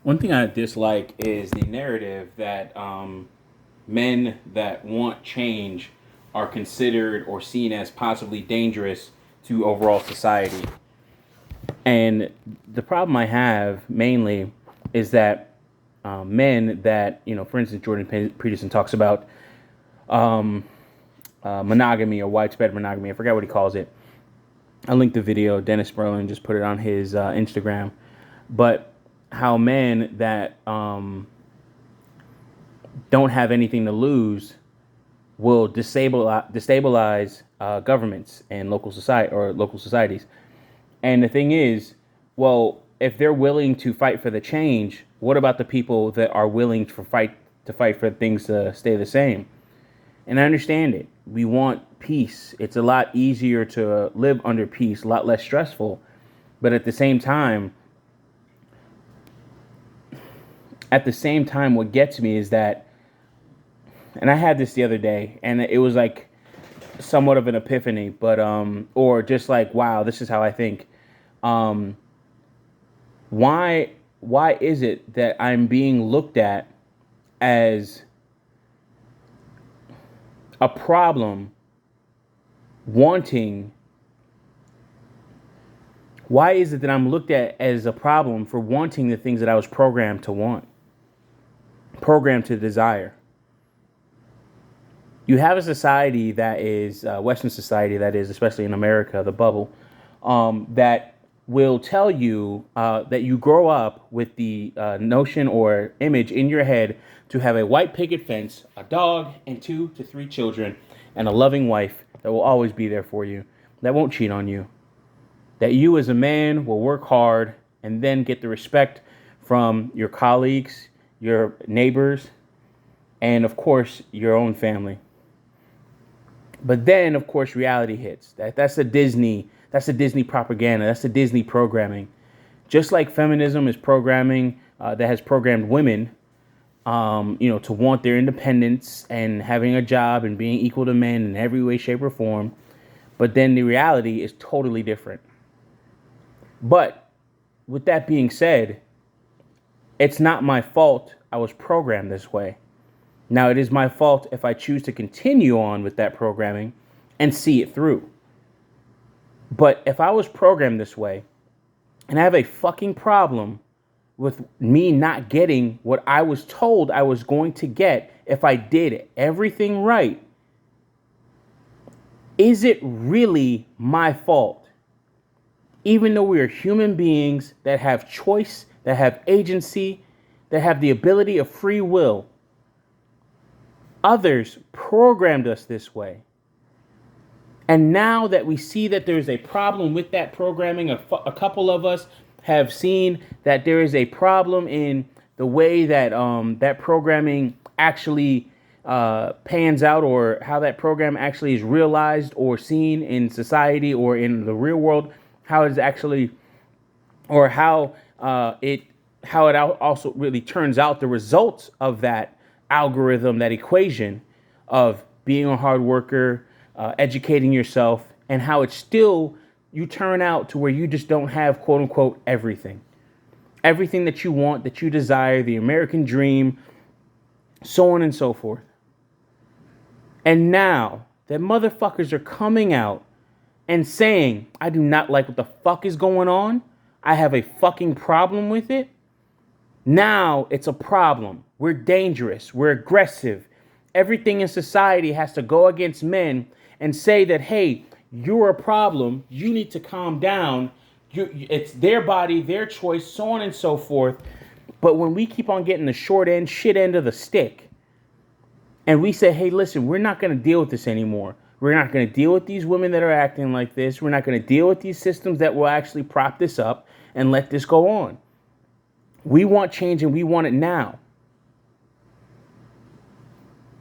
One thing I dislike is the narrative that men that want change are considered or seen as possibly dangerous to overall society. And the problem I have mainly is that men that, for instance, Peterson talks about um, monogamy or widespread monogamy. I forgot what he calls it. I linked the video. Dennis Berlin just put it on his Instagram. But how men that don't have anything to lose will destabilize governments and local societies. And the thing is, well, if they're willing to fight for the change, what about the people that are willing to fight for things to stay the same? And I understand it. We want peace. It's a lot easier to live under peace, a lot less stressful. But at the same time, what gets me is that, and I had this the other day, and it was like somewhat of an epiphany, but or just like, wow, this is how I think. Um, why is it that I'm being looked at as a problem wanting why is it that I'm looked at as a problem for wanting the things that I was programmed to want, programmed to desire? You have a society that is Western society, that is, especially in America, the bubble, that will tell you that you grow up with the notion or image in your head to have a white picket fence, a dog, and 2 to 3 children, and a loving wife that will always be there for you, that won't cheat on you, that you as a man will work hard and then get the respect from your colleagues, your neighbors, and of course, your own family. But then, of course, reality hits. That's the Disney propaganda. That's the Disney programming. Just like feminism is programming that has programmed women, to want their independence and having a job and being equal to men in every way, shape, or form. But then the reality is totally different. But with that being said, it's not my fault I was programmed this way. Now, it is my fault if I choose to continue on with that programming and see it through. But if I was programmed this way and I have a fucking problem with me not getting what I was told I was going to get if I did everything right, is it really my fault? Even though we are human beings that have choice, that have agency, that have the ability of free will, others programmed us this way. And now that we see that there's a problem with that programming, a couple of us have seen that there is a problem in the way that that programming actually pans out, or how that program actually is realized or seen in society or in the real world, how it's actually, or how it also really turns out the results of that algorithm, that equation of being a hard worker, educating yourself, and how it's still, you turn out to where you just don't have, quote unquote, everything. Everything that you want, that you desire, the American dream, so on and so forth. And now that motherfuckers are coming out and saying, I do not like what the fuck is going on, I have a fucking problem with it. Now it's a problem. We're dangerous. We're aggressive. Everything in society has to go against men and say that, hey, you're a problem. You need to calm down. It's their body, their choice, so on and so forth. But when we keep on getting the shit end of the stick, and we say, hey, listen, we're not going to deal with this anymore. We're not going to deal with these women that are acting like this. We're not going to deal with these systems that will actually prop this up and let this go on. We want change, and we want it now.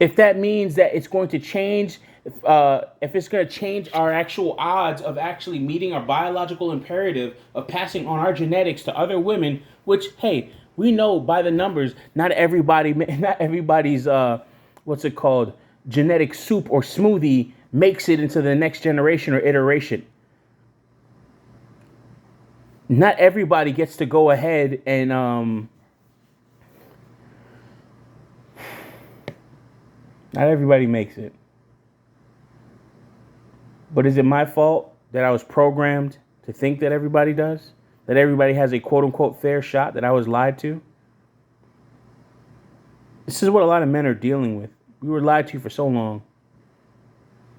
If that means that it's going to change, if it's going to change our actual odds of actually meeting our biological imperative of passing on our genetics to other women, which, hey, we know by the numbers, not everybody's, what's it called, genetic soup or smoothie makes it into the next generation or iteration. Not everybody gets to go ahead and Not everybody makes it. But is it my fault that I was programmed to think that everybody does? That everybody has a quote unquote fair shot, that I was lied to? This is what a lot of men are dealing with. We were lied to for so long.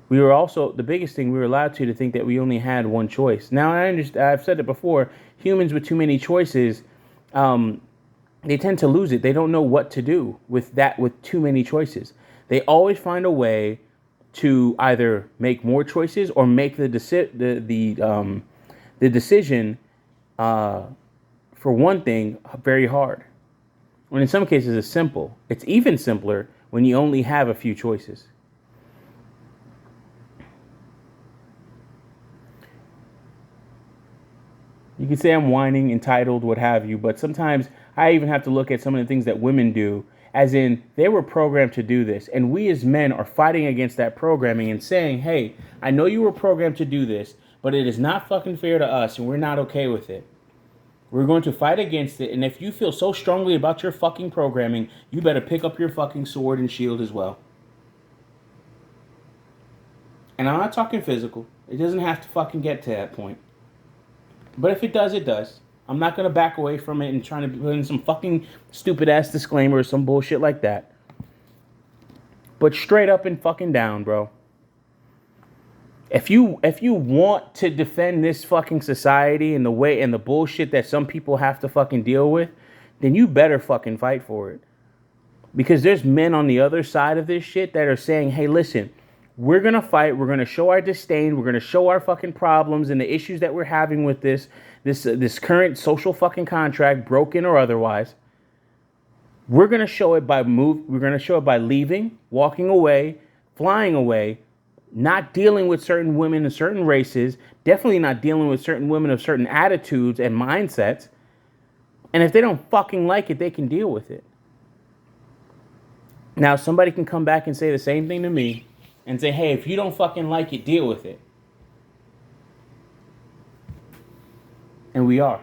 We were also, the biggest thing, we were lied to think that we only had one choice. Now, I understand, I've said it before, humans with too many choices, they tend to lose it. They don't know what to do with too many choices. They always find a way to either make more choices or make the decision, for one thing, very hard. When in some cases it's simple. It's even simpler when you only have a few choices. You can say I'm whining, entitled, what have you, but sometimes I even have to look at some of the things that women do, as in they were programmed to do this, and we as men are fighting against that programming and saying, hey, I know you were programmed to do this, but it is not fucking fair to us, and we're not okay with it. We're going to fight against it, and if you feel so strongly about your fucking programming, you better pick up your fucking sword and shield as well. And I'm not talking physical. It doesn't have to fucking get to that point. But if it does, it does. I'm not going to back away from it and trying to put in some fucking stupid-ass disclaimer or some bullshit like that. But straight up and fucking down, bro. If you want to defend this fucking society and the way and the bullshit that some people have to fucking deal with, then you better fucking fight for it. Because there's men on the other side of this shit that are saying, hey, listen, we're going to fight. We're going to show our disdain. We're going to show our fucking problems and the issues that we're having with this current social fucking contract, broken or otherwise. We're going to show it by We're going to show it by leaving, walking away, flying away, not dealing with certain women of certain races, definitely not dealing with certain women of certain attitudes and mindsets. And if they don't fucking like it, they can deal with it. Now, somebody can come back and say the same thing to me and say, hey, if you don't fucking like it, deal with it. And we are.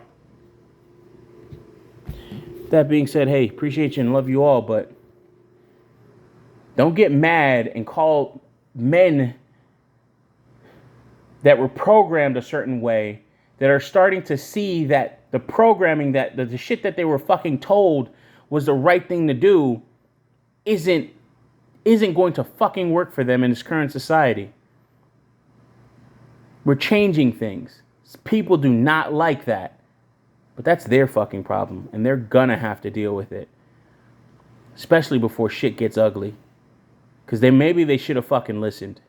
That being said, hey, appreciate you and love you all, but don't get mad and call men that were programmed a certain way, that are starting to see that the programming, that the shit that they were fucking told was the right thing to do, isn't going to fucking work for them in this current society. We're changing things. People do not like that. But that's their fucking problem, and they're gonna have to deal with it. Especially before shit gets ugly. Because maybe they should have fucking listened.